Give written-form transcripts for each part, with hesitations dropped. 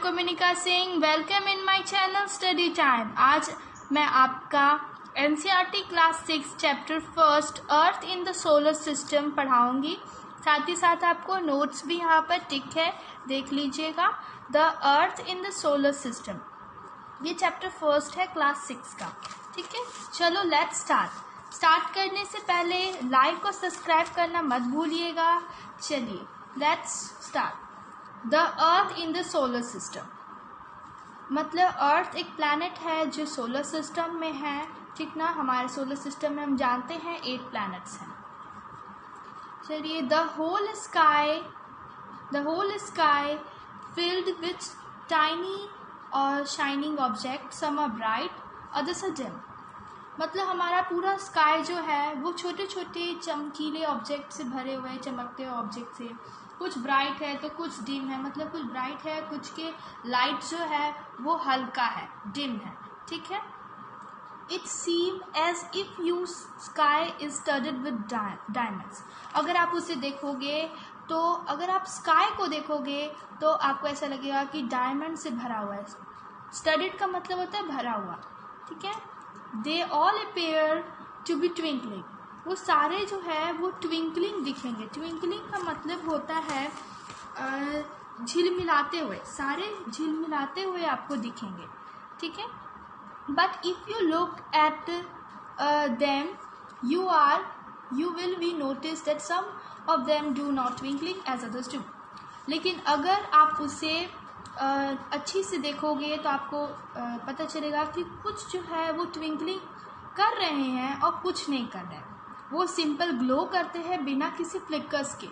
कोमिनिका Singh. Welcome in my channel study time. आज मैं आपका NCERT class 6 chapter first Earth in the solar system पढ़ाऊंगी। साथ ही साथ आपको नोट्स भी यहाँ पर टिक है, देख लीजिएगा। The earth in the solar system, ये चैप्टर फर्स्ट है क्लास 6 का। ठीक है, चलो लेट्स स्टार्ट करने से पहले लाइक और सब्सक्राइब करना मत भूलिएगा। चलिए let's start. The earth in the solar system मतलब अर्थ एक प्लैनेट है जो सोलर सिस्टम में है। ठीक ना, हमारे सोलर सिस्टम में हम जानते हैं 8 प्लैनेट्स हैं। चलिए, the whole sky filled with tiny और shining object, some are bright others are dim. मतलब हमारा पूरा स्काई जो है वो छोटे छोटे चमकीले ऑब्जेक्ट से भरे हुए, चमकते हुए ऑब्जेक्ट से। कुछ ब्राइट है तो कुछ डिम है, मतलब कुछ ब्राइट है, कुछ के लाइट जो है वो हल्का है, डिम है। ठीक है, it seem as if you sky is studded with diamonds. अगर आप उसे देखोगे तो, अगर आप स्काई को देखोगे तो आपको ऐसा लगेगा कि डायमंड से भरा हुआ है। स्टडीड का मतलब होता है भरा हुआ। ठीक है, they all appear to be twinkling. वो सारे जो है वो ट्विंकलिंग दिखेंगे। ट्विंकलिंग का मतलब होता है झिलमिलाते हुए, सारे झिलमिलाते हुए आपको दिखेंगे। ठीक है, but if you look at them you will be notice that some of them do not twinkling as others do। लेकिन अगर आप उसे अच्छी से देखोगे तो आपको पता चलेगा कि कुछ जो है वो ट्विंकलिंग कर रहे हैं और कुछ नहीं कर रहे हैं। वो सिंपल ग्लो करते हैं बिना किसी फ्लिकर्स के।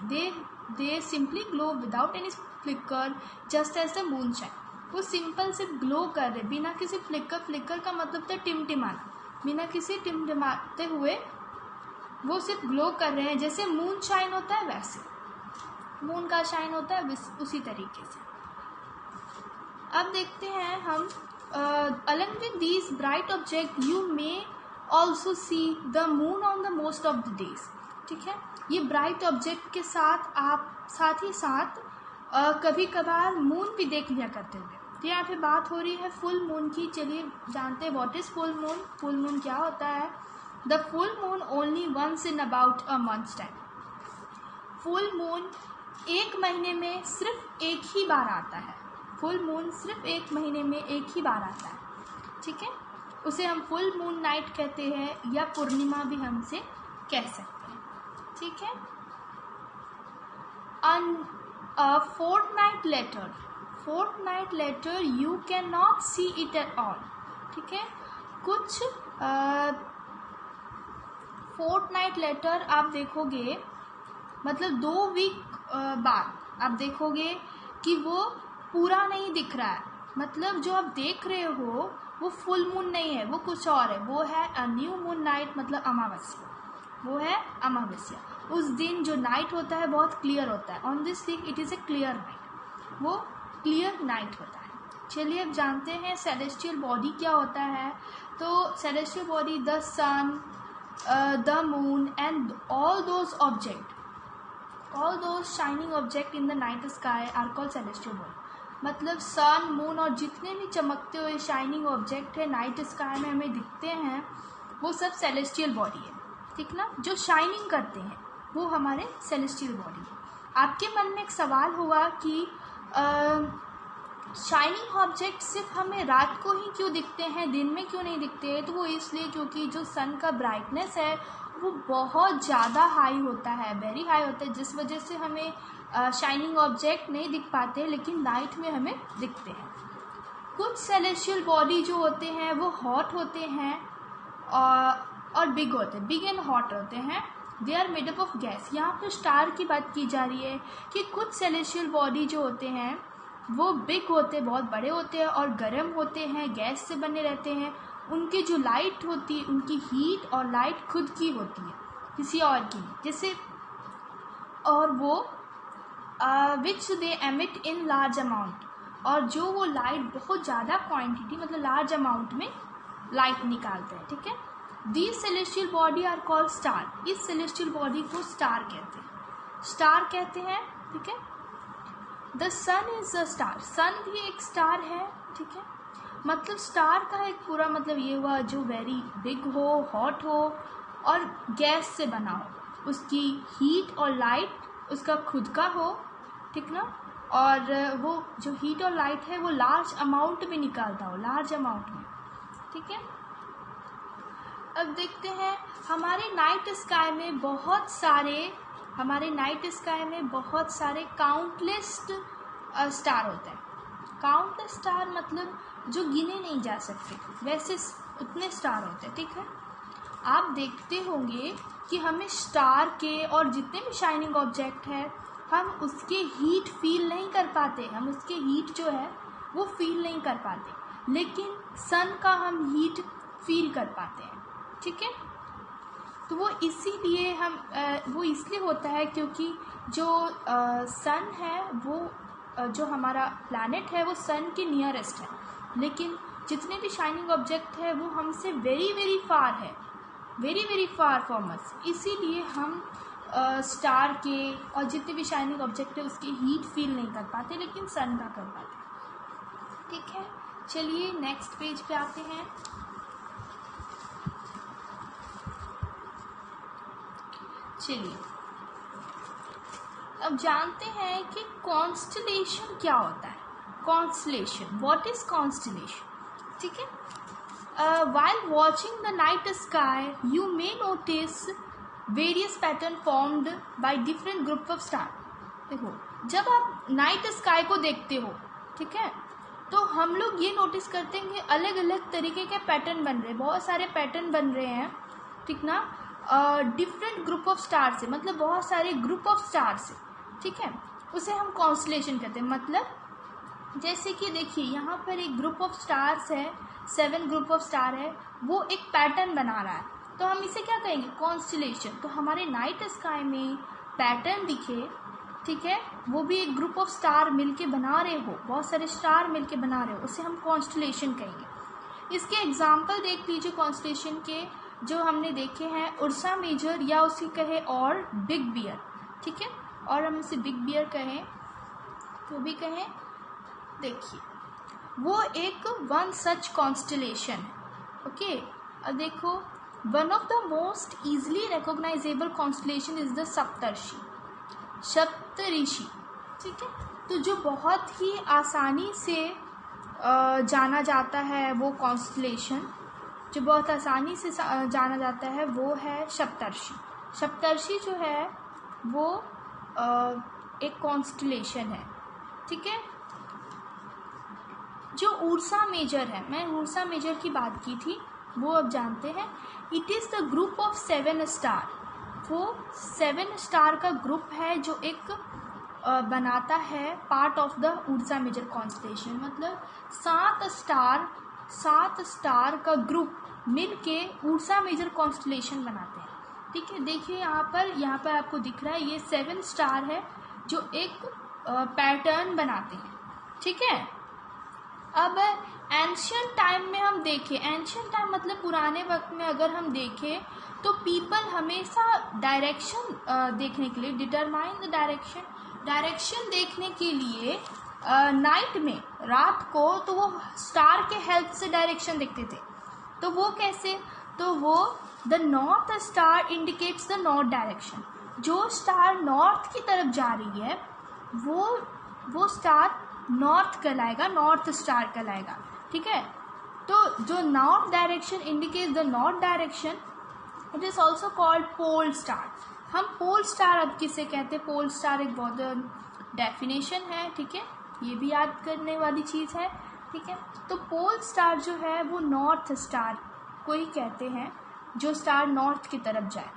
They simply glow without any flicker just as the moon shine. वो सिंपल से ग्लो कर रहे बिना किसी फ्लिकर का मतलब था टिमटिमाना, बिना किसी टिमटिमाते हुए वो सिर्फ ग्लो कर रहे हैं। जैसे मून शाइन होता है वैसे मून का शाइन होता है उसी तरीके से। अब देखते हैं हम, along with these bright objects you may also see the moon on the most of the days। ठीक है, ये ब्राइट ऑब्जेक्ट के साथ ही साथ कभी कभार मून भी देख लिया करते हुए। तो यहाँ पे बात हो रही है फुल मून की। चलिए जानते हैं what is full moon. Full moon क्या होता है? The full moon only once in about a months time. Full moon एक महीने में सिर्फ एक ही बार आता है। फुल मून सिर्फ एक महीने में एक ही बार आता है। ठीक है, उसे हम फुल मून नाइट कहते हैं या पूर्णिमा भी हमसे कह सकते हैं। ठीक है, fortnight later you can not see it at all. ठीक है, कुछ फोर्टनाइट लेटर आप देखोगे, मतलब 2 वीक बाद आप देखोगे कि वो पूरा नहीं दिख रहा है। मतलब जो आप देख रहे हो वो फुल मून नहीं है, वो कुछ और है। वो है अ न्यू मून नाइट, मतलब अमावस्या। वो है अमावस्या। उस दिन जो नाइट होता है बहुत क्लियर होता है। On this week it is a clear night, वो क्लियर नाइट होता है। चलिए अब जानते हैं सेलेस्टियल बॉडी क्या होता है। तो celestial body the sun, the moon and all those shining object in the night sky are called celestial body। मतलब सन, मून और जितने भी चमकते हुए शाइनिंग ऑब्जेक्ट है नाइट स्काई में हमें दिखते हैं वो सब सेलेस्टियल बॉडी है। ठीक ना, जो शाइनिंग करते हैं वो हमारे सेलेस्टियल बॉडी है। आपके मन में एक सवाल होगा कि शाइनिंग ऑब्जेक्ट सिर्फ हमें रात को ही क्यों दिखते हैं, दिन में क्यों नहीं दिखते? तो वो इसलिए क्योंकि जो सन का ब्राइटनेस है वो बहुत ज़्यादा हाई होता है, वेरी हाई होता है, जिस वजह से हमें शाइनिंग ऑब्जेक्ट नहीं दिख पाते, लेकिन नाइट में हमें दिखते हैं। कुछ सेलेस्टियल बॉडी जो होते हैं वो हॉट होते हैं और बिग होते हैं, बिग एंड हॉट होते हैं। They are made up of gas. यहाँ पर स्टार की बात की जा रही है कि कुछ सेलेस्टियल बॉडी जो होते हैं वो बिग होते हैं, बहुत बड़े होते हैं और गर्म होते हैं, गैस से बने रहते हैं। उनकी जो लाइट होती है, उनकी हीट और लाइट खुद की होती है, किसी और की नहीं। जैसे और वो which they emit in large amount, और जो वो लाइट बहुत ज़्यादा क्वांटिटी, मतलब लार्ज अमाउंट में लाइट निकालते हैं। ठीक है, these celestial body are called star. इस सेलेस्टियल बॉडी को स्टार कहते हैं। ठीक है, the sun is a star, sun भी एक स्टार है, ठीक है। मतलब स्टार का एक पूरा मतलब ये हुआ जो वेरी बिग हो, हॉट हो और गैस से बना हो, उसकी हीट और लाइट उसका खुद का हो, ठीक ना, और वो जो हीट और लाइट है वो लार्ज अमाउंट में निकालता हो, लार्ज अमाउंट में, ठीक है। अब देखते हैं हमारे नाइट स्काई में बहुत सारे काउंटलेस स्टार होते हैं। काउंटलेस स्टार मतलब जो गिने नहीं जा सकते, वैसे उतने स्टार होते हैं, ठीक है। आप देखते होंगे कि हमें स्टार के और जितने भी शाइनिंग ऑब्जेक्ट है हम उसके हीट फील नहीं कर पाते, हम उसके हीट जो है वो फील नहीं कर पाते, लेकिन सन का हम हीट फील कर पाते हैं, ठीक है। तो वो इसीलिए वो इसलिए होता है क्योंकि जो सन है वो जो हमारा प्लैनेट है वो सन के नियरेस्ट है, लेकिन जितने भी शाइनिंग ऑब्जेक्ट है वो हमसे वेरी वेरी फार है, very very far from us. इसीलिए हम स्टार के और जितने भी शाइनिंग ऑब्जेक्ट है उसके हीट फील नहीं कर पाते, लेकिन सन का कर पाते, ठीक है। चलिए नेक्स्ट पेज पे आते हैं। चलिए अब जानते हैं कि कॉन्स्टलेशन क्या होता है। कॉन्स्टलेशन, व्हाट इज कॉन्स्टलेशन, ठीक है। while watching the night sky you may notice various pattern formed by different group of star। देखो जब आप नाइट स्काई को देखते हो, ठीक है, तो हम लोग ये नोटिस करते हैं कि अलग अलग तरीके के पैटर्न बन रहे हैं, बहुत सारे पैटर्न बन रहे हैं, ठीक ना, डिफरेंट ग्रुप ऑफ स्टार से, मतलब बहुत सारे ग्रुप ऑफ स्टार से, ठीक है, उसे हम कॉन्स्टलेशन कहते हैं। मतलब जैसे कि देखिए यहाँ पर एक ग्रुप ऑफ स्टार्स है, 7 ग्रुप ऑफ स्टार है, वो एक पैटर्न बना रहा है, तो हम इसे क्या कहेंगे, कॉन्स्टलेशन। तो हमारे नाइट स्काई में पैटर्न दिखे, ठीक है, वो भी एक ग्रुप ऑफ स्टार मिलके बना रहे हो, बहुत सारे स्टार मिलके बना रहे हो, उसे हम कॉन्स्टलेशन कहेंगे। इसके एग्जाम्पल देख लीजिए कॉन्स्टलेशन के, जो हमने देखे हैं उर्सा मेजर या उसे कहे और बिग बियर, ठीक है, और हम इसे बिग बियर कहें तो भी कहें। देखिए वो एक वन सच कॉन्स्टलेशन है, ओके। अब देखो one of the most easily recognizable constellation is the Saptarshi, Saptarishi, ठीक है। तो जो बहुत ही आसानी से जाना जाता है वो कॉन्स्टलेशन, जो बहुत आसानी से जाना जाता है वो है सप्तर्षि। सप्तर्षि जो है वो एक कॉन्स्टलेशन है, ठीक है। जो उर्सा मेजर है, मैं उर्सा मेजर की बात की थी, वो अब जानते हैं। It is the group of 7 star, वो 7 स्टार का ग्रुप है जो एक बनाता है part of the Ursa Major constellation. मतलब 7 स्टार का ग्रुप मिलके उर्सा मेजर कॉन्स्टलेशन बनाते हैं, ठीक है। देखिए यहाँ पर आपको दिख रहा है ये 7 स्टार है जो एक पैटर्न बनाते हैं, ठीक है। अब एंशियंट टाइम में हम देखें, एंशियंट टाइम मतलब पुराने वक्त में अगर हम देखें तो पीपल हमेशा डायरेक्शन देखने के लिए, डिटरमाइन द डायरेक्शन देखने के लिए नाइट में, रात को, तो वो स्टार के हेल्प से डायरेक्शन देखते थे। तो वो कैसे, तो वो the north star indicates the north direction, जो स्टार नॉर्थ की तरफ जा रही है वो स्टार नॉर्थ कहलाएगा, नॉर्थ स्टार कहलाएगा, ठीक है। तो जो north direction indicates the north direction, it is also called pole star. हम पोल स्टार अब किसे कहते हैं, पोल स्टार एक बहुत डेफिनेशन है, ठीक है, ये भी याद करने वाली चीज़ है, ठीक है। तो पोल स्टार जो है वो नॉर्थ स्टार को ही कहते हैं, जो स्टार नॉर्थ की तरफ जाए,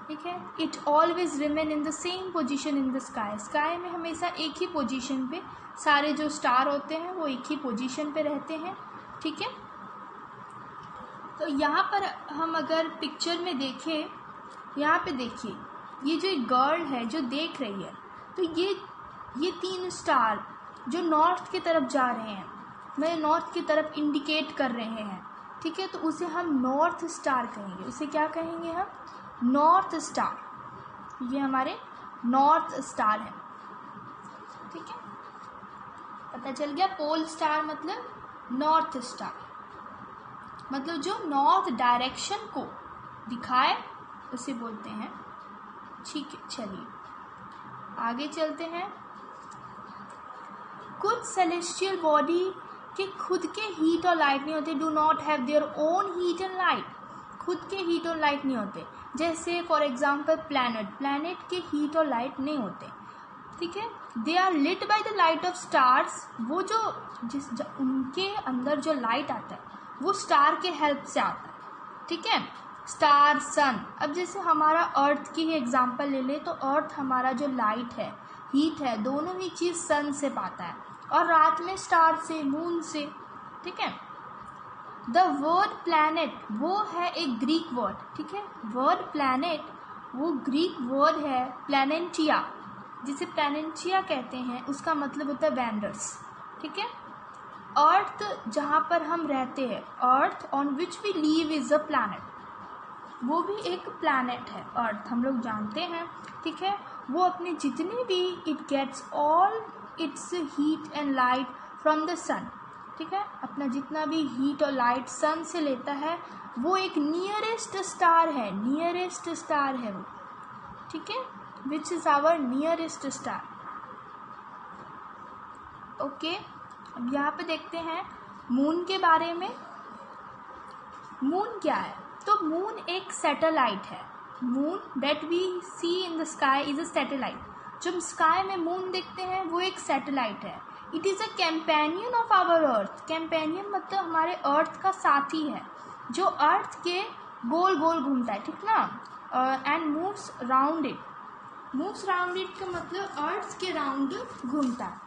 ठीक है। It always remain in the same position in the sky, sky में हमेशा एक ही पोजीशन पे सारे जो स्टार होते हैं वो एक ही पोजीशन पे रहते हैं, ठीक है। तो यहाँ पर हम अगर पिक्चर में देखें, यहाँ पे देखिए ये जो एक गर्ल है जो देख रही है, तो ये 3 स्टार जो नॉर्थ की तरफ जा रहे हैं, मैं नॉर्थ की तरफ इंडिकेट कर रहे हैं, ठीक है, तो उसे हम नॉर्थ स्टार कहेंगे। उसे क्या कहेंगे हम, नॉर्थ स्टार। ये हमारे नॉर्थ स्टार है, ठीक है। पता चल गया। पोल स्टार मतलब नॉर्थ स्टार, मतलब जो नॉर्थ डायरेक्शन को दिखाए उसे बोलते हैं। ठीक है, चलिए आगे चलते हैं। कुछ सेलेस्टियल बॉडी के खुद के हीट और लाइट नहीं होते, do not have their own heat and light, खुद के हीट और लाइट नहीं होते। जैसे फॉर एग्जांपल प्लैनेट के हीट और लाइट नहीं होते, ठीक है। They are lit by the light of stars, वो जो उनके अंदर जो लाइट आता है वो स्टार के हेल्प से आता है, ठीक है। स्टार, सन। अब जैसे हमारा अर्थ की ही एग्जांपल ले ले तो अर्थ हमारा जो लाइट है, हीट है, दोनों ही चीज़ सन से पाता है, और रात में स्टार से, मून से, ठीक है। द वर्ड प्लैनेट वो है एक ग्रीक वर्ड, ठीक है। वर्ड प्लैनेट वो ग्रीक वर्ड है प्लैनेंटिया, जिसे प्लैनेंटिया कहते हैं, उसका मतलब होता है वैंडर्स, ठीक है। अर्थ जहाँ पर हम रहते हैं, Earth on which we live is a planet, वो भी एक प्लैनेट है। अर्थ हम लोग जानते हैं, ठीक है। वो अपने जितने भी it gets all its heat and light from the sun, ठीक है। अपना जितना भी हीट और लाइट सन से लेता है वो एक नियरेस्ट स्टार है, नियरेस्ट स्टार है वो, ठीक है, which is our nearest star. Okay, अब यहाँ पे देखते हैं मून के बारे में। मून क्या है? तो मून एक सैटेलाइट है। Moon that we see in the sky is a satellite. जो हम स्काई में मून देखते हैं वो एक सैटेलाइट है। It is a companion of our earth. Companion मतलब हमारे अर्थ का साथी है, जो अर्थ के गोल गोल घूमता है, ठीक ना, and moves round it. Moves round it का मतलब अर्थ के राउंड घूमता है,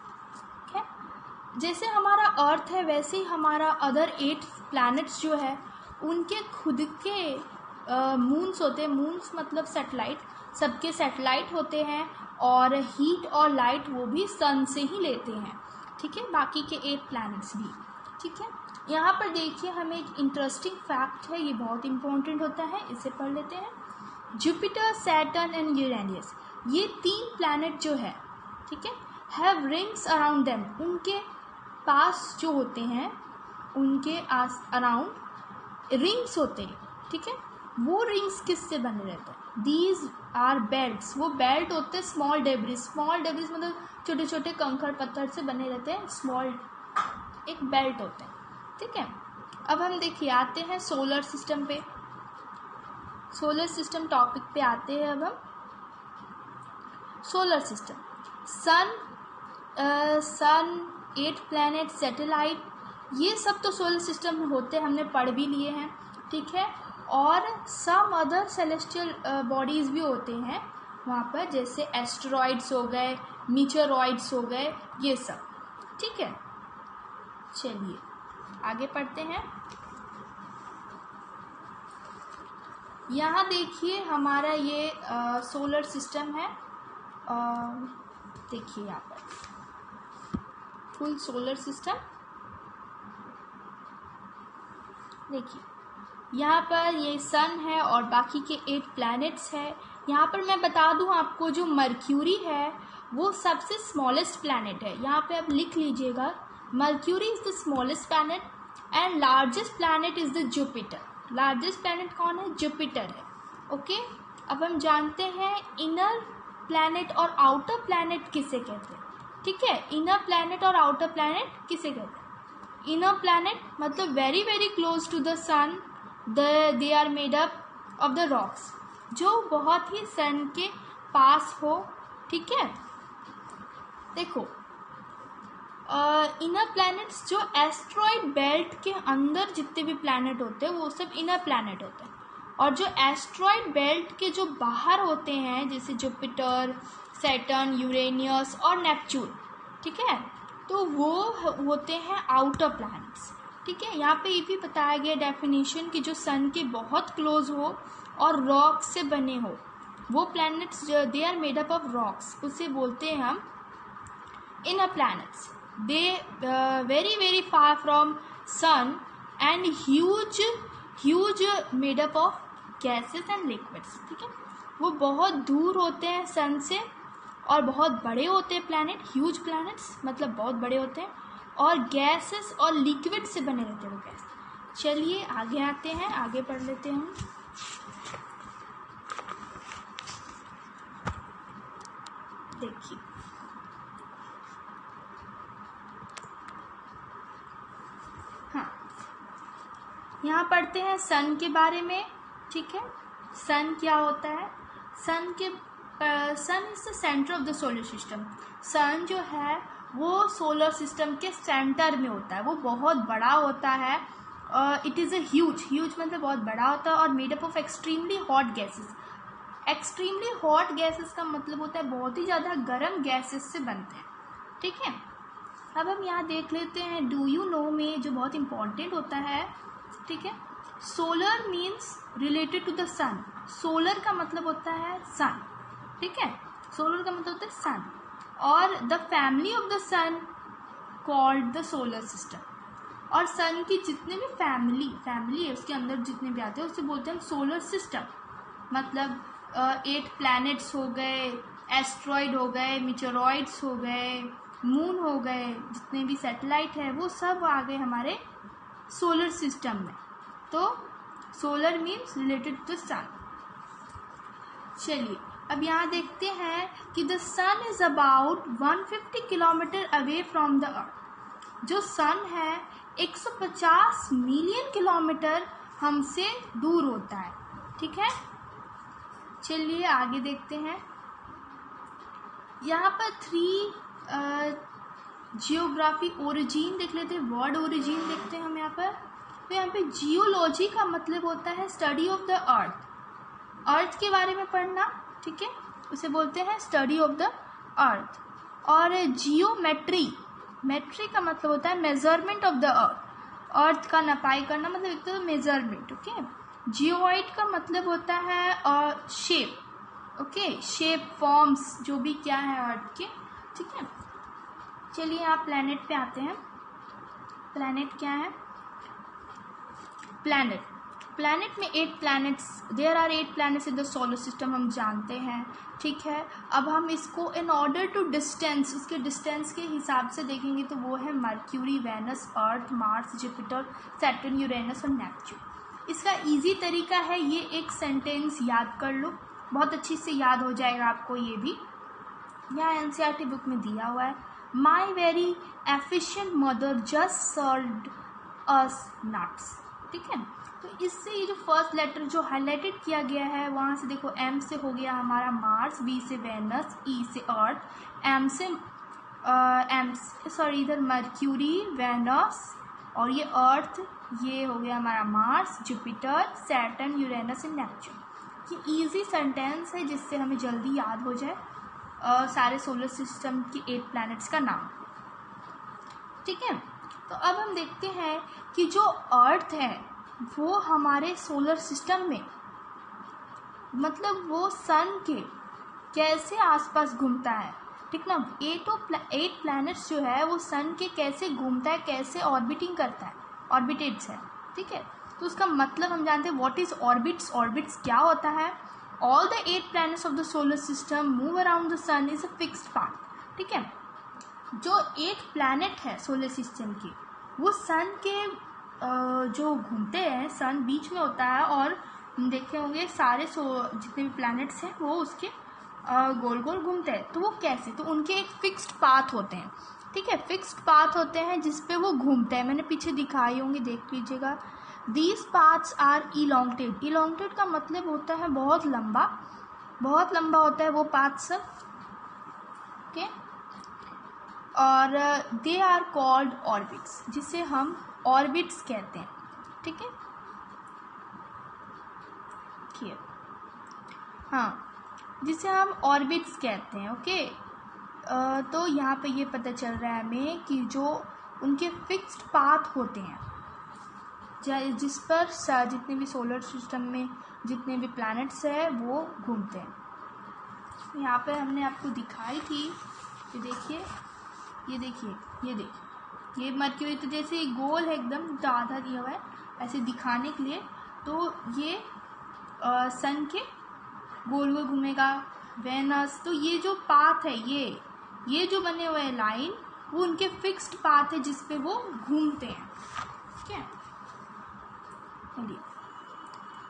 ठीक है। जैसे हमारा अर्थ है वैसे ही हमारा अदर 8 प्लैनेट्स जो है उनके खुद के मून्स होते हैं। मून्स मतलब सैटेलाइट, सबके सैटेलाइट होते हैं, और हीट और लाइट वो भी सन से ही लेते हैं, ठीक है। बाकी के 8 प्लैनेट्स भी, ठीक है। यहाँ पर देखिए हमें एक इंटरेस्टिंग फैक्ट है, ये बहुत इंपॉर्टेंट होता है, इसे पढ़ लेते हैं। जुपिटर, सैटर्न एंड यूरेनियस, ये 3 प्लैनेट जो है, ठीक है, हैव रिंग्स अराउंड देम। उनके पास जो होते हैं, उनके अराउंड रिंग्स होते हैं, ठीक है। वो रिंग्स किससे बने रहते हैं? These are belts. वो बेल्ट होते हैं स्मॉल डेब्रिस। स्मॉल डेब्रिस मतलब छोटे छोटे कंकड़ पत्थर से बने रहते हैं, स्मॉल एक बेल्ट होते हैं, ठीक है। अब हम देखिए आते हैं सोलर सिस्टम पे। सोलर सिस्टम टॉपिक पे आते हैं अब हम। सोलर सिस्टम, सन 8 प्लैनेट, सैटेलाइट, ये सब तो सोलर सिस्टम में होते हैं, हमने पढ़ भी लिए हैं, ठीक है। और सम अदर सेलेस्टियल बॉडीज़ भी होते हैं वहाँ पर, जैसे एस्टेरॉइड्स हो गए, मीटेरॉइड्स हो गए, ये सब, ठीक है। चलिए आगे पढ़ते हैं। यहाँ देखिए हमारा ये सोलर सिस्टम है। देखिए यहाँ पर फुल सोलर सिस्टम देखिए, यहाँ पर ये सन है और बाकी के 8 प्लैनेट्स है। यहाँ पर मैं बता दूँ आपको, जो मर्क्यूरी है वो सबसे स्मॉलेस्ट प्लैनेट है। यहाँ पे आप लिख लीजिएगा, Mercury is the smallest planet and largest planet is the Jupiter. Largest planet कौन है? जुपिटर है, ओके। अब हम जानते हैं इनर प्लैनेट और आउटर प्लैनेट किसे कहते हैं, ठीक है। इनर प्लैनेट और आउटर प्लैनेट किसे कहते हैं? इनर प्लैनेट मतलब very very close to the sun, they are made up of the rocks, जो बहुत ही सन के पास हो, ठीक है। देखो इनर प्लैनेट्स जो एस्ट्रॉइड बेल्ट के अंदर जितने भी प्लैनेट होते हैं वो सब इनर प्लैनेट होते हैं, और जो एस्ट्रॉइड बेल्ट के जो बाहर होते हैं जैसे जुपिटर, सैटर्न, यूरेनियस और नेपच्यून, ठीक है, तो वो होते हैं आउटर प्लैनेट्स, ठीक है। यहाँ पे ये भी बताया गया डेफिनेशन कि जो सन के बहुत क्लोज हो और रॉक से बने हो, वो planets they are made up of rocks, उसे बोलते हैं हम inner planets. They very very far from sun and huge made up of gases and liquids, ठीक है। वो बहुत दूर होते हैं सन से और बहुत बड़े होते हैं प्लैनेट, ह्यूज प्लैनेट्स मतलब बहुत बड़े होते हैं, और गैसेस और लिक्विड से बने रहते हैं वो गैस। चलिए आगे आते हैं, आगे पढ़ लेते हैं। देखिए हाँ, यहाँ पढ़ते हैं सन के बारे में। ठीक है, सन क्या होता है? Sun is the centre of the solar system. Sun जो है वो सोलर सिस्टम के सेंटर में होता है, वो बहुत बड़ा होता है। इट इज़ अ ह्यूज मतलब बहुत बड़ा होता है और made up of extremely hot gases. Extremely hot gases का मतलब होता है बहुत ही ज़्यादा गर्म गैसेस से बनते हैं। ठीक है, अब हम यहाँ देख लेते हैं डू यू नो में, जो बहुत इंपॉर्टेंट होता है। ठीक है, solar means related to the sun. Solar का मतलब होता है सन। ठीक है, सोलर का मतलब होता है सन, और the family of the sun called the solar system. और सन की जितने भी फैमिली है उसके अंदर जितने भी आते हैं उससे बोलते हैं सोलर सिस्टम। मतलब 8 प्लैनेट्स हो गए, एस्ट्रॉइड हो गए, मीटेरॉइड्स हो गए, मून हो गए, जितने भी सैटेलाइट है वो सब आ गए हमारे सोलर सिस्टम में। तो solar means related to sun. चलिए अब यहाँ देखते हैं कि the sun is about 150 kilometre away from the Earth. जो सन है 150 मिलियन किलोमीटर हमसे दूर होता है। ठीक है, चलिए आगे देखते हैं। यहाँ पर 3 जियोग्राफी ओरिजिन देख लेते हैं, वर्ड ओरिजिन देखते हैं हम यहाँ पर। तो यहाँ पे जियोलॉजी का मतलब होता है स्टडी ऑफ द अर्थ के बारे में पढ़ना। ठीक है, उसे बोलते हैं स्टडी ऑफ द अर्थ। और मेट्री का मतलब होता है मेजरमेंट ऑफ द अर्थ का नपाई करना, मतलब एक तो मेजरमेंट। ओके, जियोइड का मतलब होता है शेप। ओके, शेप फॉर्म्स जो भी क्या है अर्थ के। ठीक है, चलिए आप प्लैनेट पे आते हैं। प्लैनेट क्या है? प्लैनेट में 8 planets, there are 8 planets in the solar system, हम जानते हैं। ठीक है, अब हम इसको इन ऑर्डर टू डिस्टेंस, उसके डिस्टेंस के हिसाब से देखेंगे तो वो है Mercury, Venus, Earth, Mars, Jupiter, Saturn, Uranus और नेपच्यून। इसका इजी तरीका है, ये एक सेंटेंस याद कर लो, बहुत अच्छी से याद हो जाएगा आपको। ये भी यहाँ एनसीईआरटी बुक में दिया हुआ है। My very efficient mother just served us nuts. ठीक है, तो इससे ये जो फर्स्ट लेटर जो हाईलाइटेड किया गया है, वहाँ से देखो एम से हो गया हमारा मार्स, बी से वेनस, ई से अर्थ, इधर मर्क्यूरी, वेनस और ये अर्थ, ये हो गया हमारा Mars, Jupiter, Saturn, Uranus and Neptune. ये इजी सेंटेंस है जिससे हमें जल्दी याद हो जाए सारे सोलर सिस्टम की 8 प्लैनेट्स का नाम। ठीक है, तो अब हम देखते हैं कि जो अर्थ है वो हमारे सोलर सिस्टम में, मतलब वो सन के कैसे आसपास घूमता है। ठीक ना, 8 प्लैनेट्स जो है वो सन के कैसे घूमता है, कैसे ऑर्बिटिंग करता है, ऑर्बिटेट्स है। ठीक है, तो उसका मतलब हम जानते हैं व्हाट इज ऑर्बिट्स। ऑर्बिट्स क्या होता है? All the 8 planets of the solar system move around the sun is a fixed path। ठीक है, जो 8 planet है सोलर सिस्टम की, वो सन के जो घूमते हैं, सन बीच में होता है और देखे होंगे सारे जितने भी प्लैनेट्स हैं वो उसके गोल गोल घूमते हैं। तो वो कैसे? तो उनके एक फिक्स्ड पाथ होते हैं। ठीक है, फिक्स्ड पाथ होते हैं जिसपे वो घूमते हैं। मैंने पीछे दिखाई होंगी, देख लीजिएगा। These paths are elongated। elongated का मतलब होता है बहुत लंबा होता है वो पाथ सब। ओके, और दे आर कॉल्ड ऑर्बिट्स, जिसे हम ऑर्बिट्स कहते हैं। ठीक है, हाँ, जिसे हम ऑर्बिट्स कहते हैं। ओके, तो यहाँ पे ये पता चल रहा है हमें कि जो उनके फिक्स्ड पाथ होते हैं, जिस पर जितने भी सोलर सिस्टम में जितने भी प्लैनेट्स हैं वो घूमते हैं। यहाँ पे हमने आपको दिखाई थी, ये देखिए, ये मर्क्यूरी तो जैसे गोल है एकदम, तो आधा दिया हुआ है ऐसे दिखाने के लिए। तो ये सन के गोल घूमेगा। वेनस, तो ये जो पाथ है, ये जो बने हुए हैं लाइन, वो उनके फिक्स्ड पाथ है जिस पे वो घूमते हैं। ठीक है, चलिए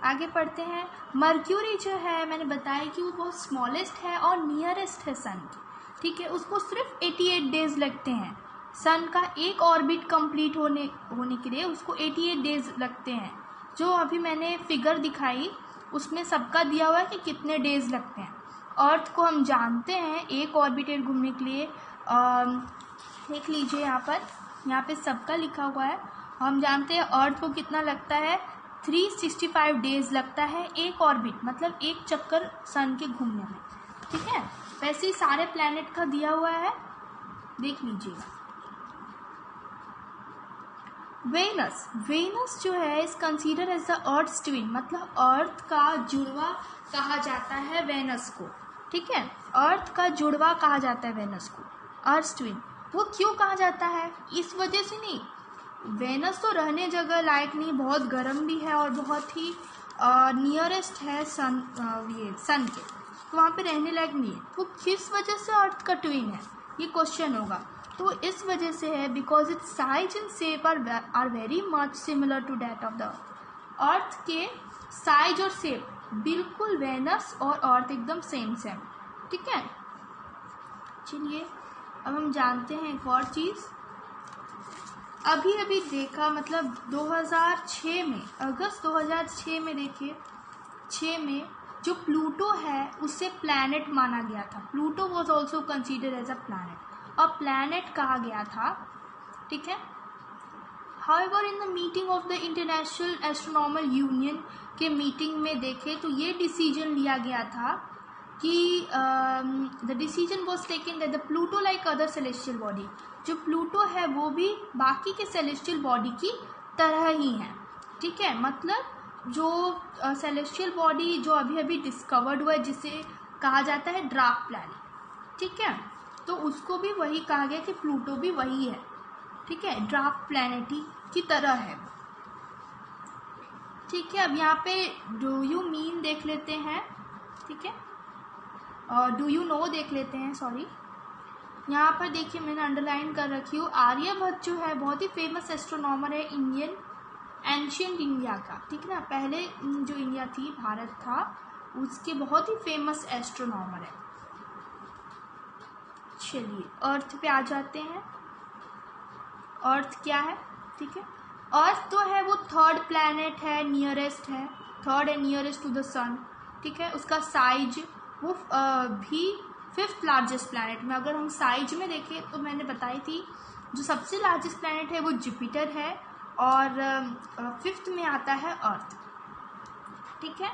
आगे पढ़ते हैं। मर्क्यूरी जो है मैंने बताया कि वो बहुत स्मॉलेस्ट है और नियरेस्ट है सन की। ठीक है, उसको सिर्फ 88 डेज लगते हैं। सन का एक ऑर्बिट कंप्लीट होने के लिए उसको 88 डेज लगते हैं। जो अभी मैंने फिगर दिखाई उसमें सबका दिया हुआ है कि कितने डेज लगते हैं। अर्थ को हम जानते हैं एक ऑर्बिटेड घूमने के लिए, देख लीजिए यहाँ पे सबका लिखा हुआ है। हम जानते हैं अर्थ को कितना लगता है, 365 डेज लगता है एक ऑर्बिट, मतलब एक चक्कर सन के घूमने में। ठीक है, वैसे ही सारे प्लैनेट का दिया हुआ है, देख लीजिएगा। वेनस जो है is consider as the Earth twin, मतलब अर्थ का जुड़वा कहा जाता है वेनस को। ठीक है, अर्थ का जुड़वा कहा जाता है वेनस को, अर्थ ट्विन। वो क्यों कहा जाता है, इस वजह से नहीं, वेनस तो रहने जगह लायक नहीं, बहुत गर्म भी है और बहुत ही नियरेस्ट है सन के, तो वहाँ पे रहने लायक नहीं है। वो किस वजह से अर्थ का ट्विन है, ये क्वेश्चन होगा। तो इस वजह से है because its size and shape are very much similar to that of the earth. Earth के साइज और शेप बिल्कुल वेनस और अर्थ एकदम सेम। ठीक है, चलिए अब हम जानते हैं एक और चीज़। अभी देखा, मतलब 2006 में, अगस्त 2006 में देखिए, 6 में जो प्लूटो है उसे प्लैनेट माना गया था। Pluto was also considered as a planet, और प्लैनेट कहा गया था। ठीक है, however in the meeting of the International Astronomer Union के मीटिंग में देखे तो ये डिसीजन लिया गया था कि the decision was taken that the Pluto like other celestial body, जो प्लूटो है वो भी बाकी के सेलेस्टियल बॉडी की तरह ही है। ठीक है, मतलब जो सेलेस्टियल बॉडी जो अभी डिस्कवर्ड हुआ है जिसे कहा जाता है ड्वार्फ प्लैनेट। ठीक है, तो उसको भी वही कहा गया कि प्लूटो भी वही है। ठीक है, ड्वार्फ प्लैनेट ही की तरह है। ठीक है, अब यहाँ पे डू यू मीन देख लेते हैं। ठीक है, और डू यू नो देख लेते हैं, सॉरी। यहाँ पर देखिए मैंने अंडरलाइन कर रखी हूँ, आर्यभट्ट जो है बहुत ही फेमस एस्ट्रोनॉमर है इंडियन एंशियंट इंडिया का। ठीक है ना, पहले जो इंडिया थी, भारत था, उसके बहुत ही फेमस एस्ट्रोनॉमर है। चलिए अर्थ पे आ जाते हैं। अर्थ क्या है, ठीक है, अर्थ तो है वो थर्ड प्लैनेट है, नियरेस्ट है, third and nearest to the sun. ठीक है, उसका साइज वो भी 5th लार्जेस्ट प्लैनेट में। अगर हम साइज में देखें तो मैंने बताई थी जो सबसे लार्जेस्ट प्लैनेट है वो जुपिटर है, और 5th में आता है अर्थ। ठीक है,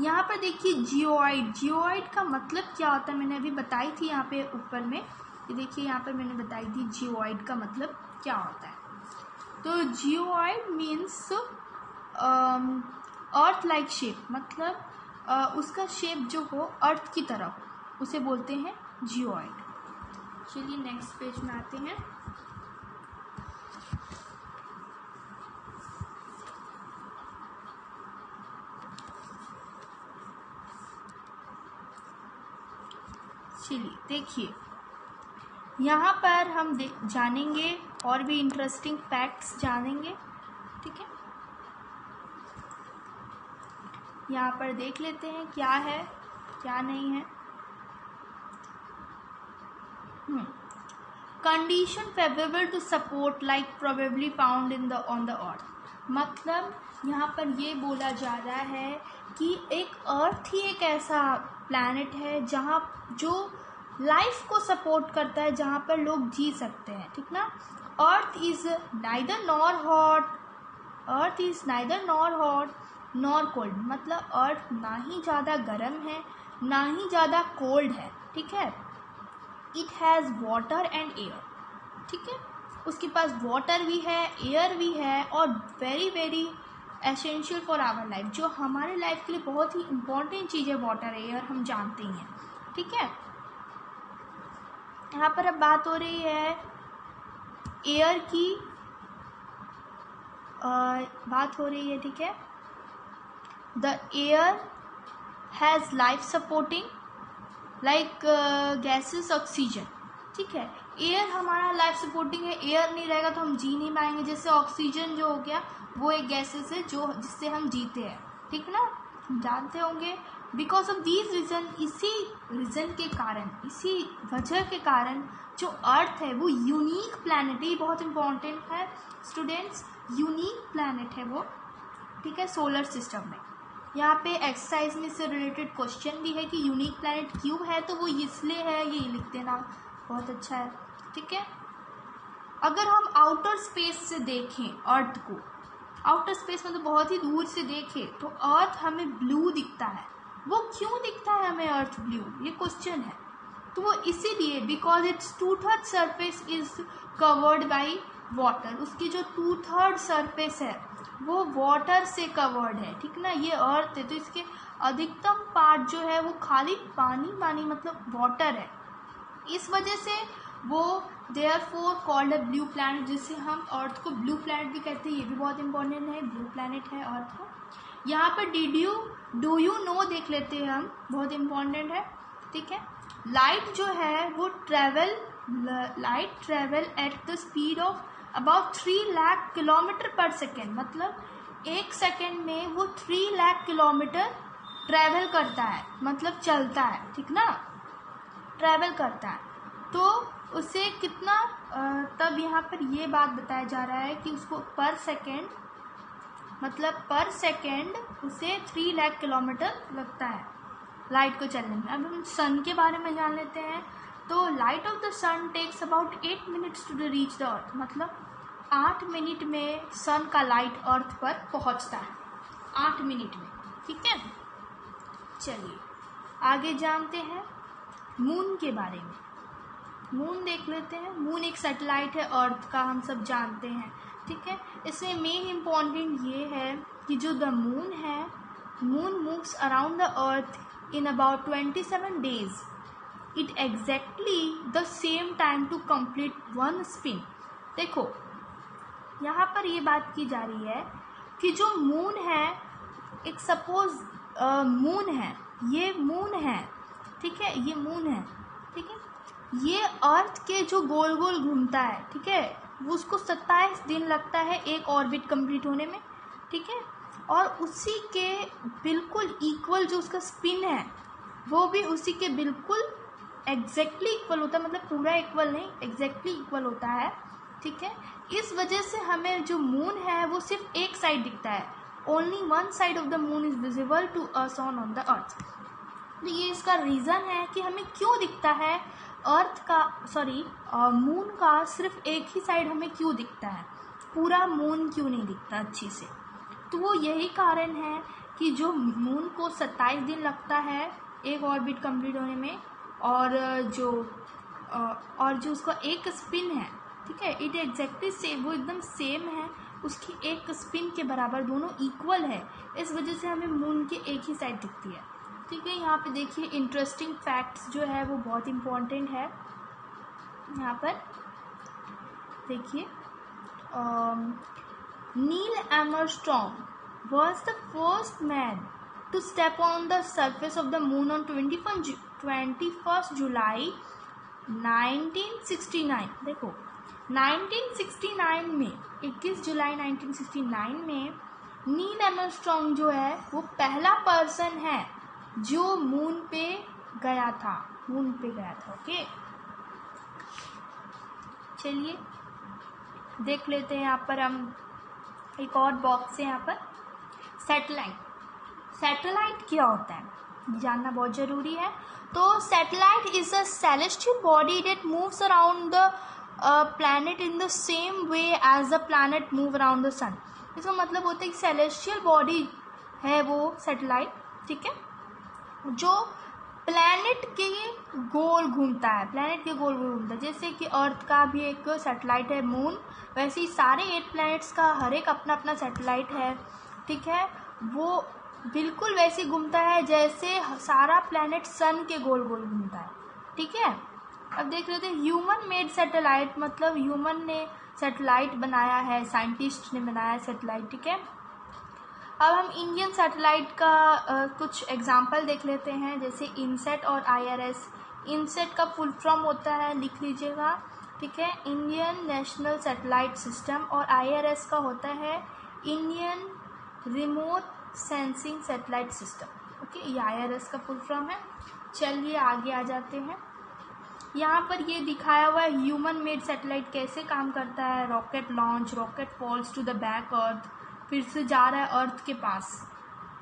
यहाँ पर देखिए जियोइड का मतलब क्या होता है मैंने अभी बताई थी यहाँ पे ऊपर में, ये देखिए यहाँ पर मैंने बताई थी जियोइड का मतलब क्या होता है। तो geoid means earth like shape, मतलब उसका शेप जो हो अर्थ की तरह हो, उसे बोलते हैं जियोइड। चलिए नेक्स्ट पेज में आते हैं। चलिए देखिए, यहाँ पर हम जानेंगे और भी इंटरेस्टिंग फैक्ट्स जानेंगे। ठीक है, यहाँ पर देख लेते हैं क्या है क्या नहीं है। Condition favourable to support like probably found in the on the Earth, मतलब यहाँ पर ये बोला जा रहा है कि एक अर्थ ही एक ऐसा प्लैनेट है जहाँ जो लाइफ को सपोर्ट करता है, जहाँ पर लोग जी सकते हैं। ठीक ना, earth is neither nor hot nor cold, मतलब अर्थ ना ही ज़्यादा गर्म है ना ही ज़्यादा कोल्ड है। ठीक है, it has water and air. ठीक है, उसके पास वाटर भी है, एयर भी है, और very very essential for our life, जो हमारे लाइफ के लिए बहुत ही इम्पॉर्टेंट चीज़ है वाटर एयर, हम जानते ही हैं। ठीक है, यहाँ पर अब बात हो रही है एयर की, बात हो रही है। ठीक है, the air has life supporting like gases oxygen. ठीक है, एयर हमारा लाइफ सपोर्टिंग है, एयर नहीं रहेगा तो हम जी नहीं पाएंगे। जैसे ऑक्सीजन जो हो गया वो एक गैसेस है जो जिससे हम जीते हैं, ठीक ना, हम जानते होंगे। बिकॉज ऑफ दीज रीज़न, इसी रीज़न के कारण, इसी वजह के कारण जो अर्थ है वो यूनिक प्लैनेट है। बहुत इंपॉर्टेंट है स्टूडेंट्स, यूनिक प्लैनेट है वो, ठीक है, सोलर सिस्टम में। यहाँ पे एक्सरसाइज में इससे रिलेटेड क्वेश्चन भी है कि यूनिक प्लैनेट क्यों है, तो वो इसलिए है, ये लिख देना, बहुत अच्छा है, ठीक है। अगर हम आउटर स्पेस से देखें अर्थ को, आउटर स्पेस मतलब बहुत ही दूर से देखें, तो अर्थ हमें ब्लू दिखता है। वो क्यों दिखता है हमें अर्थ ब्लू, ये क्वेश्चन है। तो वो इसीलिए because it's 2/3 surface is covered by water, उसकी जो 2/3 सरफेस है वो वाटर से कवर्ड है, ठीक ना। ये अर्थ है तो इसके अधिकतम पार्ट जो है वो खाली पानी, पानी मतलब वाटर है। इस वजह से वो therefore called a blue planet, जिससे हम अर्थ को ब्लू प्लैनेट भी कहते हैं। ये भी बहुत इंपॉर्टेंट है, ब्लू प्लैनेट है अर्थ को। यहाँ पर डू यू नो देख लेते हैं हम, बहुत इंपॉर्टेंट है, ठीक है। लाइट जो है वो light travel at the speed of about 3 lakh kilometre पर सेकेंड, मतलब 1 सेकेंड में वो 3 लाख किलोमीटर ट्रैवल करता है, मतलब चलता है, ठीक ना, ट्रैवल करता है। तो उसे कितना, तब यहाँ पर ये बात बताया जा रहा है कि उसको पर सेकेंड, मतलब पर सेकेंड उसे 3 लाख किलोमीटर लगता है लाइट को चलने में। अब हम सन के बारे में जान लेते हैं। तो light of the sun takes about 8 minutes to reach the Earth, मतलब 8 मिनट में सन का लाइट अर्थ पर पहुंचता है, 8 मिनट में, ठीक है। चलिए आगे जानते हैं मून के बारे में। मून देख लेते हैं। मून एक सैटेलाइट है अर्थ का, हम सब जानते हैं, ठीक है। इसमें मेन इम्पॉर्टेंट ये है कि जो द मून है, moon moves around the earth in about 27 days. It exactly the same time to complete one spin. देखो यहाँ पर ये बात की जा रही है कि जो मून है, एक सपोज मून है, ये मून है, ठीक है, ये मून है, ठीक है। ये अर्थ के जो गोल गोल घूमता है, ठीक है, वो उसको 27 दिन लगता है एक ऑर्बिट कंप्लीट होने में, ठीक है। और उसी के बिल्कुल इक्वल जो उसका स्पिन है वो भी उसी के बिल्कुल एग्जैक्टली इक्वल होता है, मतलब पूरा इक्वल नहीं, एग्जैक्टली इक्वल होता है, ठीक है। इस वजह से हमें जो मून है वो सिर्फ एक साइड दिखता है, only one side of the moon is visible to us on the Earth. तो ये इसका रीज़न है कि हमें क्यों दिखता है अर्थ का, सॉरी मून का सिर्फ एक ही साइड हमें क्यों दिखता है, पूरा मून क्यों नहीं दिखता अच्छी से। तो वो यही कारण है कि जो मून को 27 दिन लगता है एक ऑर्बिट कंप्लीट होने में, और जो उसका एक स्पिन है, ठीक है, इट एग्जैक्टली सेम, वो एकदम सेम है, उसकी एक स्पिन के बराबर, दोनों इक्वल है। इस वजह से हमें मून की एक ही साइड दिखती है, ठीक है। यहाँ पे देखिए इंटरेस्टिंग फैक्ट्स जो है वो बहुत इम्पोर्टेंट है। यहाँ पर देखिए Neil Armstrong was the first man to step on the surface of the moon on 21st July 1969। देखो 1969 में, 21 जुलाई 1969 में नील आर्मस्ट्रॉन्ग जो है वो पहला पर्सन है जो मून पे गया था, मून पे गया था, ओके। चलिए देख लेते हैं यहाँ पर हम एक और बॉक्स है, यहाँ पर सैटेलाइट। सैटेलाइट क्या होता है जानना बहुत ज़रूरी है। तो satellite is a celestial body that moves around the planet in the same way as the planet move around the sun. इसका मतलब होता है कि सेलेस्टियल बॉडी है वो सैटेलाइट, ठीक है, जो प्लैनेट के गोल घूमता है, प्लैनेट के गोल घूमता है। जैसे कि अर्थ का भी एक सैटेलाइट है मून, वैसे ही सारे 8 प्लैनेट्स का हर एक अपना अपना सैटेलाइट है, ठीक है। वो बिल्कुल वैसे घूमता है जैसे सारा प्लैनेट सन के गोल गोल घूमता है, ठीक है। अब देख लेते हैं ह्यूमन मेड सैटेलाइट, मतलब ह्यूमन ने सैटेलाइट बनाया है, साइंटिस्ट ने बनाया सैटेलाइट, ठीक है। अब हम इंडियन सैटेलाइट का कुछ एग्जाम्पल देख लेते हैं, जैसे इनसेट और IRS। इनसेट का फुल फॉर्म होता है, लिख लीजिएगा, ठीक है, इंडियन नेशनल सैटेलाइट सिस्टम, और IRS का होता है Indian remote sensing satellite system. Okay, ये IRS का फुल फॉर्म है। चलिए आगे आ जाते हैं। यहाँ पर ये दिखाया हुआ है ह्यूमन मेड सैटेलाइट कैसे काम करता है। Rocket launch, rocket falls to the back earth, फिर से जा रहा है अर्थ के पास,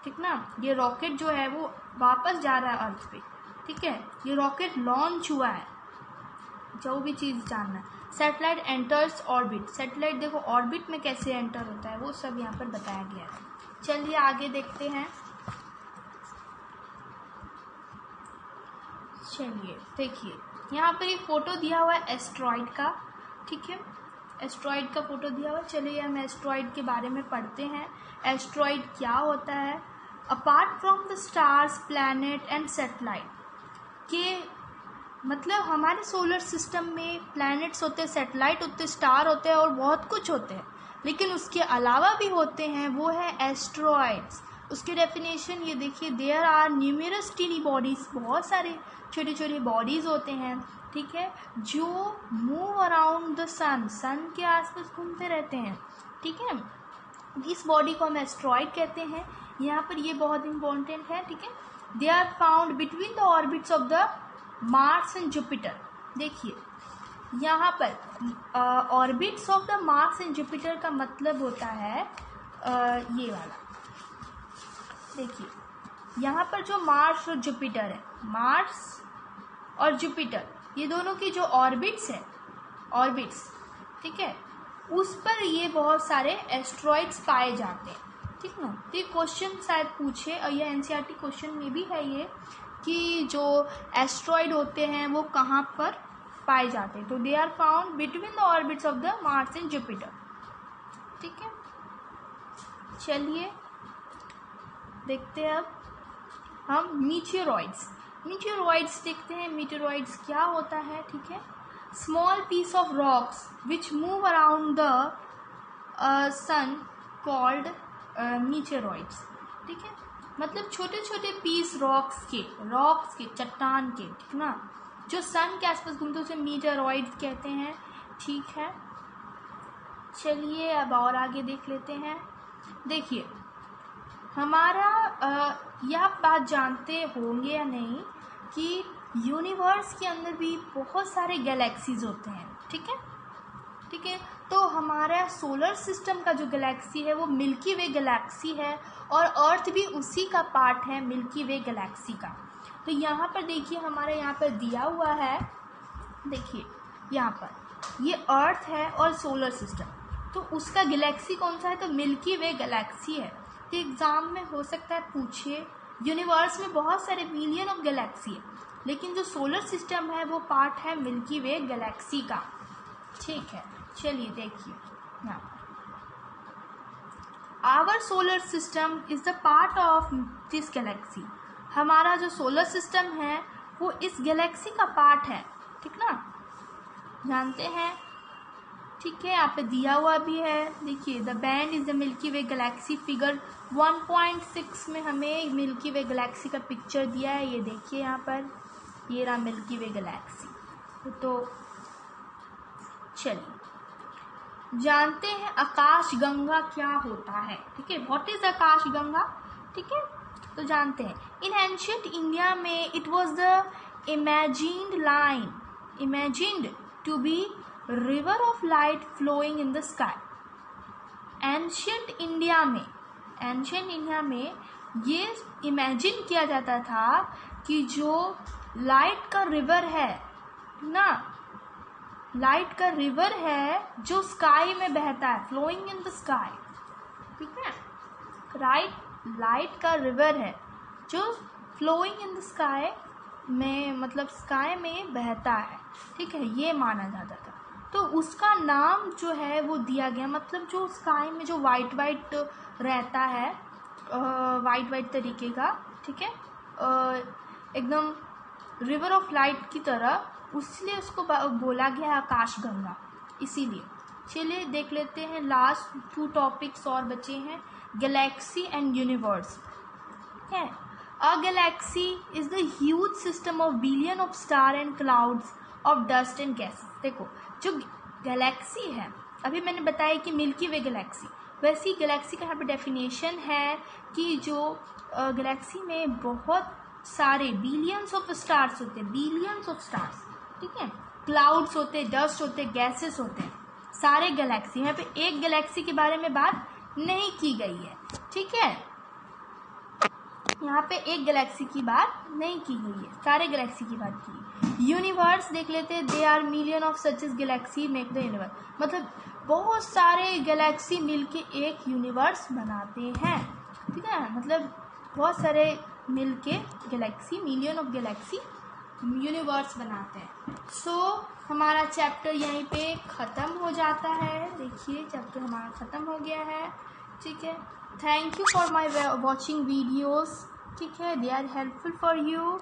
ठीक ना। ये रॉकेट जो है वो वापस जा रहा है अर्थ पे, ठीक है। ये रॉकेट लॉन्च हुआ है, जो भी चीज़ जानना है। सैटेलाइट एंटर्स ऑर्बिट, सैटेलाइट देखो ऑर्बिट में कैसे एंटर होता है वो सब यहाँ पर बताया गया है। चलिए आगे देखते हैं। चलिए देखिए, यहाँ पर एक फ़ोटो दिया हुआ है एस्ट्रॉइड का, ठीक है। एस्ट्रॉइड का फ़ोटो दिया हुआ है। चलिए हम एस्ट्रॉइड के बारे में पढ़ते हैं। एस्ट्रॉइड क्या होता है। Apart from the stars, planet and satellite के मतलब हमारे सोलर सिस्टम में प्लैनेट्स होते हैं, सैटेलाइट होते हैं, स्टार होते हैं और बहुत कुछ होते हैं, लेकिन उसके अलावा भी होते हैं, वो है एस्ट्रॉइड्स। उसकी डेफिनेशन ये देखिए, there are numerous tiny bodies, बहुत सारे छोटे छोटे बॉडीज़ होते हैं, ठीक है, जो मूव अराउंड द सन, सन के आसपास घूमते रहते हैं, ठीक है। इस बॉडी को हम एस्ट्रॉइड कहते हैं। यहाँ पर ये बहुत इंपॉर्टेंट है, ठीक है। They are found between the orbits of the Mars and Jupiter. देखिए यहाँ पर orbits of the Mars and Jupiter का मतलब होता है ये वाला। देखिए यहाँ पर जो मार्स और जुपिटर है, मार्स और जुपिटर, ये दोनों की जो ऑर्बिट्स है, ऑर्बिट्स, ठीक है, उस पर ये बहुत सारे एस्ट्रॉइड्स पाए जाते हैं, ठीक ना। तो ये क्वेश्चन शायद पूछे, और ये NCERT क्वेश्चन में भी है ये, कि जो एस्ट्रॉइड होते हैं वो कहाँ पर पाए जाते हैं। तो they are found between the orbits of the Mars and Jupiter, ठीक है। चलिए देखते हैं अब हम मीटियोरॉइड्स। मीटियोरॉइड्स देखते हैं, मीटियोरॉइड्स क्या होता है, ठीक है। Small piece of rocks which move around the sun called meteoroids, ठीक है। मतलब छोटे छोटे पीस रॉक्स के चट्टान के, ठीक ना, जो सन के आसपास घूमते हैं उसे मीटियोरॉइड कहते हैं, ठीक है। चलिए अब और आगे देख लेते हैं। देखिए हमारा यह बात जानते होंगे या नहीं कि यूनिवर्स के अंदर भी बहुत सारे गैलेक्सीज होते हैं, ठीक है, ठीक है। तो हमारा सोलर सिस्टम का जो गैलेक्सी है वो मिल्की वे गैलेक्सी है, और अर्थ भी उसी का पार्ट है, मिल्की वे गैलेक्सी का। तो यहाँ पर देखिए हमारे यहाँ पर दिया हुआ है, देखिए यहाँ पर ये अर्थ है और सोलर सिस्टम, तो उसका गैलेक्सी कौन सा है, तो मिल्की वे गैलेक्सी है। तो एग्ज़ाम में हो सकता है पूछे, यूनिवर्स में बहुत सारे मिलियन ऑफ गैलेक्सी है, लेकिन जो सोलर सिस्टम है वो पार्ट है मिल्की वे गैलेक्सी का, ठीक है। चलिए देखिए यहाँ, our solar system is the part of this galaxy. हमारा जो सोलर सिस्टम है वो इस गैलेक्सी का पार्ट है, ठीक ना, जानते हैं, ठीक है। यहाँ पे दिया हुआ भी है, देखिए the band is the milky Way Galaxy. Figure 1.6 में हमें मिल्की वे गैलेक्सी का पिक्चर दिया है, ये देखिए यहाँ पर, ये रहा मिल्की वे गैलेक्सी। तो चलिए जानते हैं आकाश गंगा क्या होता है, ठीक है, व्हाट इज आकाश गंगा, ठीक है। तो जानते हैं, इन एंशिएंट इंडिया में it was the imagined to be river of light flowing in the sky. Ancient India में ये इमेजिन किया जाता था कि जो लाइट का रिवर है ना, लाइट का रिवर है जो स्काई में बहता है, फ्लोइंग इन द स्काई, ठीक है, लाइट का रिवर है जो फ्लोइंग इन द स्काई में, मतलब स्काई में बहता है, ठीक है, ये माना जाता था। तो उसका नाम जो है वो दिया गया, मतलब जो स्काई में जो वाइट रहता है, वाइट तरीके का, ठीक है, एकदम रिवर ऑफ लाइट की तरह, इसलिए उसको बोला गया आकाश गंगा, इसीलिए। चलिए देख लेते हैं, लास्ट 2 टॉपिक्स और बचे हैं, गैलेक्सी एंड यूनिवर्स, ठीक है। A galaxy is the huge system of billion of star and clouds of dust and gases. देखो जो गैलेक्सी है, अभी मैंने बताया कि मिल्की वे गैलेक्सी, वैसी गैलेक्सी का यहाँ पे डेफिनेशन है कि जो गैलेक्सी में बहुत सारे बिलियंस ऑफ स्टार्स होते हैं, बिलियंस ऑफ स्टार्स, ठीक है, क्लाउड्स होते हैं, डस्ट होते हैं, गैसेस होते हैं, सारे गैलेक्सी। यहाँ पे एक गैलेक्सी के बारे में बात नहीं की गई है, ठीक है, यहाँ पे एक गैलेक्सी की बात नहीं की गई है, सारे गैलेक्सी की बात की। यूनिवर्स देख लेते हैं, they are million of such galaxy make the universe, मतलब बहुत सारे गैलेक्सी मिलके एक यूनिवर्स बनाते हैं, ठीक है, मतलब बहुत सारे मिलके Galaxy, million of Galaxy universe बनाते हैं। सो हमारा चैप्टर यहीं पे ख़त्म हो जाता है। देखिए चैप्टर हमारा ख़त्म हो गया है, ठीक है। Thank you for my watching videos, ठीक है, they are helpful for you.